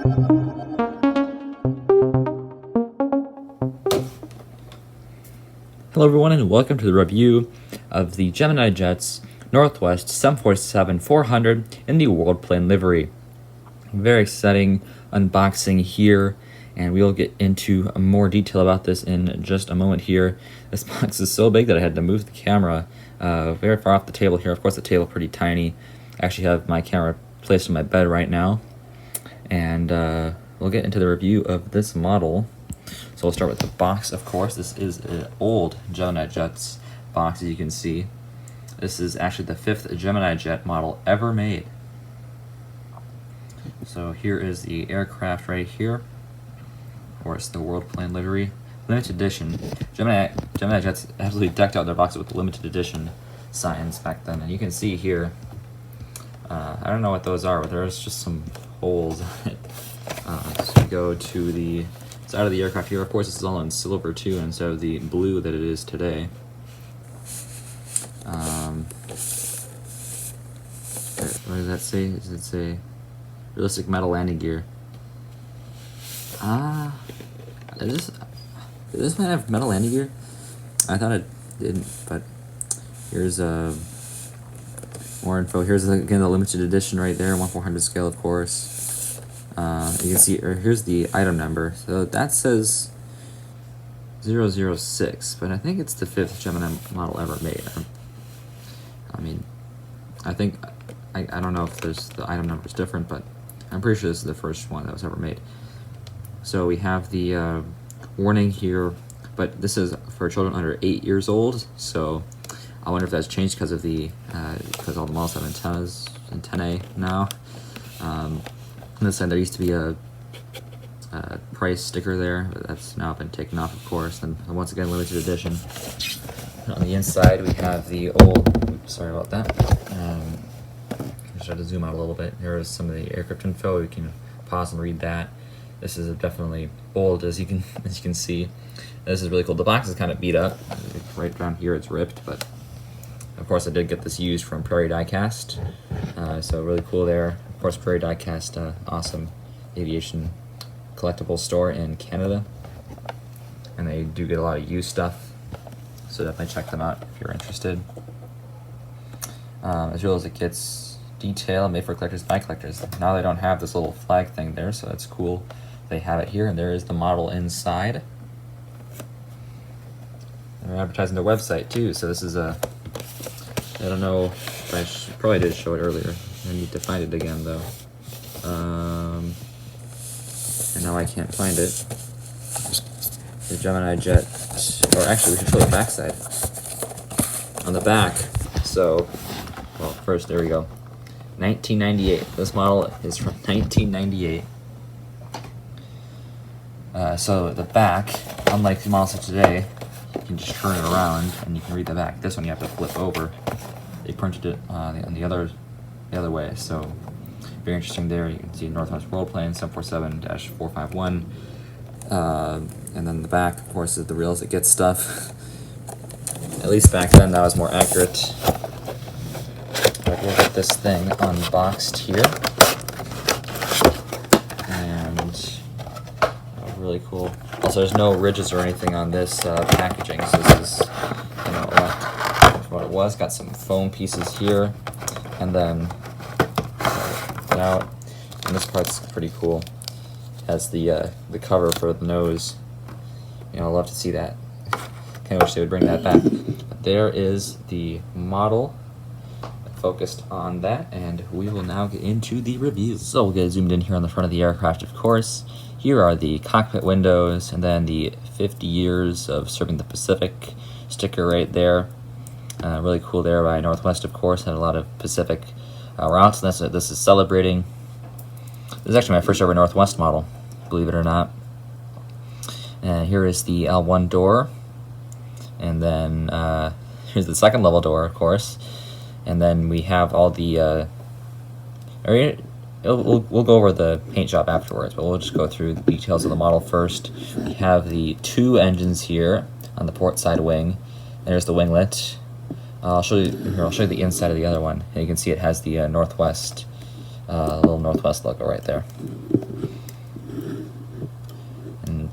Hello everyone and welcome to the review of the Gemini Jet's Northwest 747-400 in the World Plane livery. Very exciting unboxing here, and we'll get into more detail about this in just a moment here. This box is so big that I had to move the camera very far off the table here. Of course the table is pretty tiny. I actually have my camera placed on my bed right now, and we'll get into the review of this model. So we'll start with the box, of course. This is an old Gemini Jet's box, as you can see. This is actually the 5th Gemini Jet model ever made. So here is the aircraft right here. Of course, the World Plane livery. Limited edition. Gemini Jets absolutely decked out their boxes with limited edition signs back then. And you can see here, I don't know what those are, but there's just some holes in it. So we go to the side of the aircraft here. Of course, this is all in silver too, instead of the blue that it is today. What does that say? Does it say realistic metal landing gear? Does this might have metal landing gear? I thought it didn't, but here's more info. Here's again the limited edition right there, 1/400 scale, of course. You can see, or here's the item number. So that says 006, but I think it's the 5th Gemini model ever made. I mean, I think, I don't know if there's the item number is different, but I'm pretty sure this is the first one that was ever made. So we have the warning here, but this is for children under 8 years old. So I wonder if that's changed because of the because all the models have antennae now. On this side, there used to be a price sticker there, but that's now been taken off, of course. And once again, limited edition. On the inside, we have the old. Oops, sorry about that. I try to zoom out a little bit. Here is some of the aircraft info. You can pause and read that. This is definitely old, as you can see. This is really cool. The box is kind of beat up. Right down here, it's ripped, but of course, I did get this used from Prairie Diecast, so really cool there. Of course, Prairie Diecast, awesome aviation collectible store in Canada, and they do get a lot of used stuff, so definitely check them out if you're interested. As well as it gets detail, made for collectors by collectors. Now they don't have this little flag thing there, so that's cool. They have it here, and there is the model inside. They're advertising their website too, so this is a, I don't know, I probably did show it earlier. I need to find it again though. And now I can't find it. The Gemini Jet, or actually we should show the back side. On the back, so, well first, there we go. 1998, this model is from 1998. So the back, unlike the models of today, you can just turn it around and you can read the back. This one you have to flip over. They printed it on the other way, so very interesting there. You can see Northwest World Plane 747-451, and then the back, of course, is the real as it gets stuff. At least back then, that was more accurate. But we'll get this thing unboxed here, and really cool. Also, there's no ridges or anything on this packaging, so this is what it was. Got some foam pieces here, and then out, and this part's pretty cool. Has the cover for the nose. You know, I love to see that. Kind of wish they would bring that back. But there is the model. Focused on that, and we will now get into the review. So we'll get zoomed in here on the front of the aircraft, of course. Here are the cockpit windows, and then the 50 years of serving the Pacific sticker right there. Really cool there by Northwest, of course. Had a lot of Pacific routes, and that's what this is celebrating. This is actually my first ever Northwest model, believe it or not. And here is the L1 door, and then here's the second level door, of course. And then we have all the we'll go over the paint job afterwards, but we'll just go through the details of the model first. We have the 2 engines here on the port side wing. There's the winglet. I'll show you the inside of the other one. And you can see it has the Northwest, little Northwest logo right there.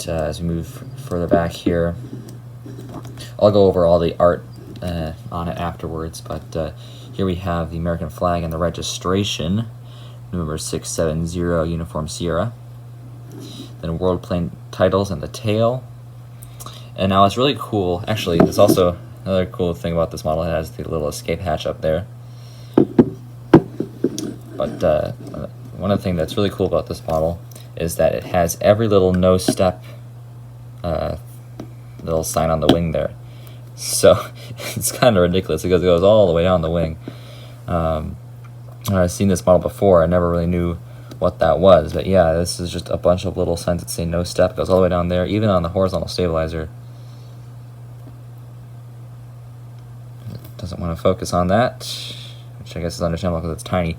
But as we move further back here, I'll go over all the art on it afterwards. But here we have the American flag and the registration, number 670 Uniform Sierra. Then world plane titles and the tail. And now it's really cool. Actually, there's also another cool thing about this model. It has the little escape hatch up there. But one of the things that's really cool about this model is that it has every little no step little sign on the wing there. So it's kind of ridiculous because it goes all the way down the wing. I've seen this model before. I never really knew what that was, but yeah, this is just a bunch of little signs that say no step. It goes all the way down there, even on the horizontal stabilizer. It doesn't want to focus on that, which I guess is understandable because it's tiny.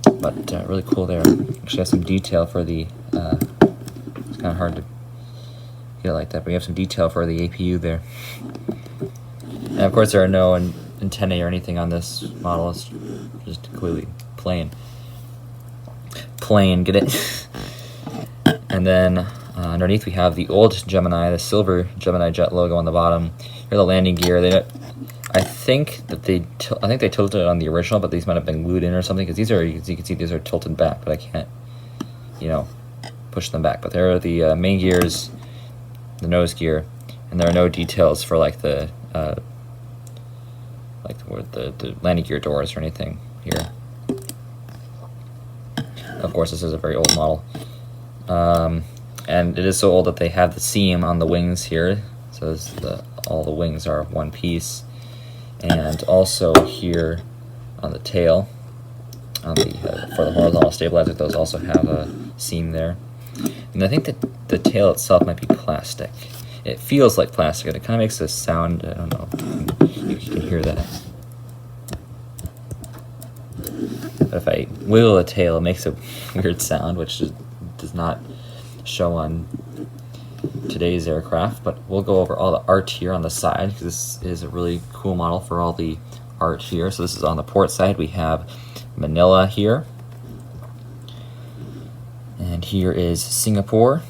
But really cool there. Actually have some detail for the, it's kind of hard to get it like that, but we have some detail for the APU there. And of course there are no antennae or anything on this model. It's just completely plain. Plain, get it? And then underneath we have the old Gemini, the silver Gemini Jet logo on the bottom. Here the landing gear. I think they tilted it on the original, but these might have been glued in or something, because these are, as you can see, these are tilted back, but I can't, push them back. But there are the main gears, the nose gear, and there are no details for like the landing gear doors or anything here. Of course, this is a very old model, and it is so old that they have the seam on the wings here, so all the wings are one piece. And also here on the tail, for the horizontal stabilizer, those also have a seam there. And I think that the tail itself might be plastic. It feels like plastic, and it kind of makes a sound. I don't know if you can hear that. But if I wiggle the tail, it makes a weird sound, which does not show on today's aircraft. But we'll go over all the art here on the side, because this is a really cool model for all the art here. So this is on the port side. We have Manila here, and here is Singapore,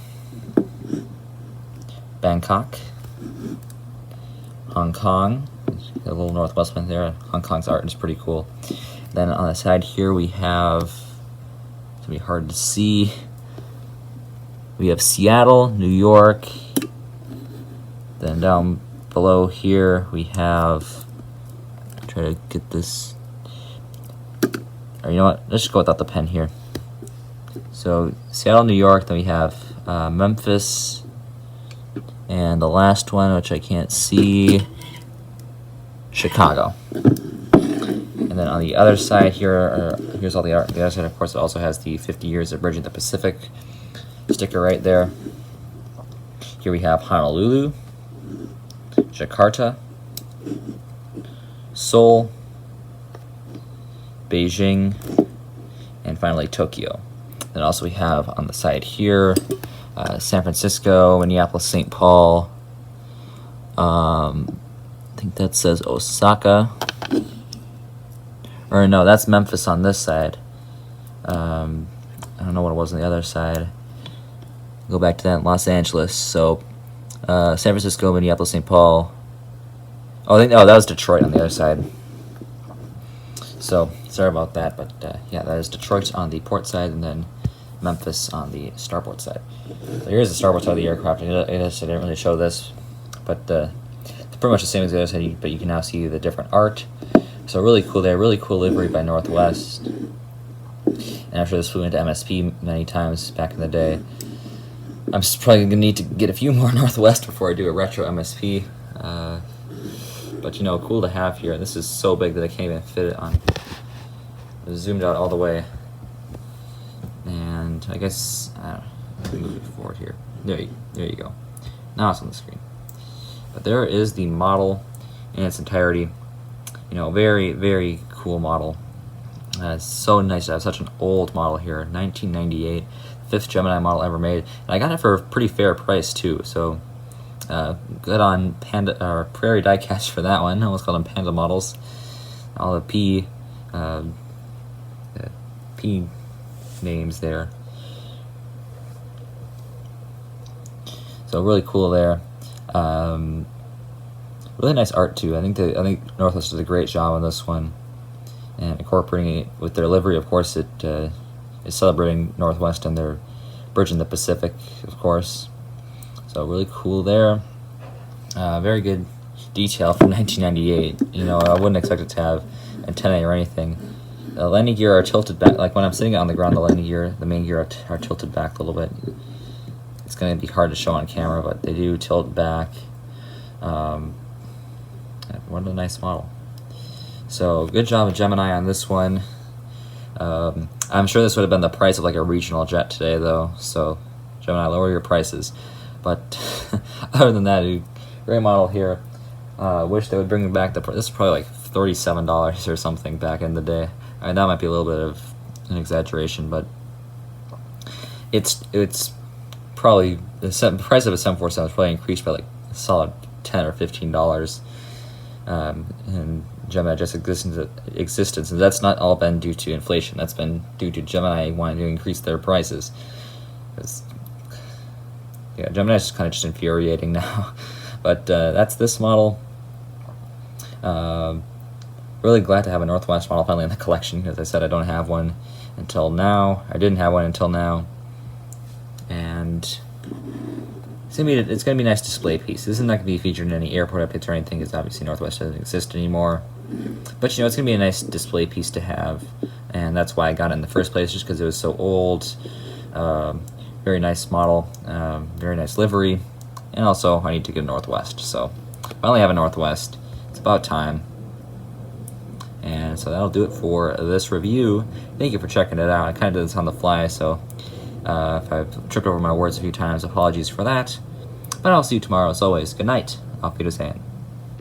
Bangkok, Hong Kong. A little Northwest one there. Hong Kong's art is pretty cool. Then on the side here we have, it's gonna be hard to see, we have Seattle, New York. Then down below here we have, try to get this, or you know what, let's just go without the pen here. So Seattle, New York, then we have Memphis, and the last one, which I can't see, Chicago. And then on the other side here, here's all the art. The other side, of course, it also has the 50 years of bridging the Pacific sticker right there. Here we have Honolulu, Jakarta, Seoul, Beijing, and finally Tokyo. Then also we have on the side here San Francisco, Minneapolis, St. Paul. I think that says Osaka. Or no, that's Memphis on this side. I don't know what it was on the other side. Go back to that, Los Angeles. So San Francisco, Minneapolis, St. Paul. Oh, that was Detroit on the other side. So sorry about that, but yeah, that is Detroit on the port side, and then Memphis on the starboard side. So here's the starboard side of the aircraft. I didn't really show this, but it's pretty much the same as the other side, but you can now see the different art. So really cool there, really cool livery by Northwest. And after this flew into MSP many times back in the day. I'm just probably gonna need to get a few more Northwest before I do a retro MSP. But cool to have here. This is so big that I can't even fit it on. It's zoomed out all the way. And I guess, let me move it forward here. There you go. Now it's on the screen. But there is the model in its entirety. Very, very cool model. It's so nice to have such an old model here. 1998, 5th Gemini model ever made. And I got it for a pretty fair price too. So good on Panda or Prairie Diecast for that one. I almost called them Panda models. All the P names there. So really cool there. Really nice art too. I think Northwest did a great job on this one, and incorporating it with their livery. Of course, it is celebrating Northwest and their bridge in the Pacific, of course. So really cool there. Very good detail from 1998. You know, I wouldn't expect it to have antennae or anything. The landing gear are tilted back. Like when I'm sitting on the ground, the landing gear, the main gear are tilted back a little bit. It's going to be hard to show on camera, but they do tilt back. What a nice model. So good job of Gemini on this one. I'm sure this would have been the price of like a regional jet today, though. So Gemini, lower your prices. But other than that, great model here. Wish they would bring back this is probably like $37 or something back in the day. I mean, that might be a little bit of an exaggeration, but it's probably the price of a 747 is probably increased by like a solid $10 or $15. And Gemini Jet's existence, and that's not all been due to inflation. That's been due to Gemini wanting to increase their prices. Yeah, Gemini's just kind of infuriating now. But that's this model. Really glad to have a Northwest model finally in the collection. As I said, I don't have one until now. I didn't have one until now. And it's gonna be a nice display piece. This isn't going to be featured in any airport updates or anything, because obviously Northwest doesn't exist anymore. But you know, it's going to be a nice display piece to have, and that's why I got it in the first place, just because it was so old. Very nice model, very nice livery, and also I need to get a Northwest. So finally have a Northwest. It's about time. And so that'll do it for this review. Thank you for checking it out. I kind of did this on the fly, so if I've tripped over my words a few times, apologies for that. But I'll see you tomorrow as always. Good night. Auf Wiedersehen.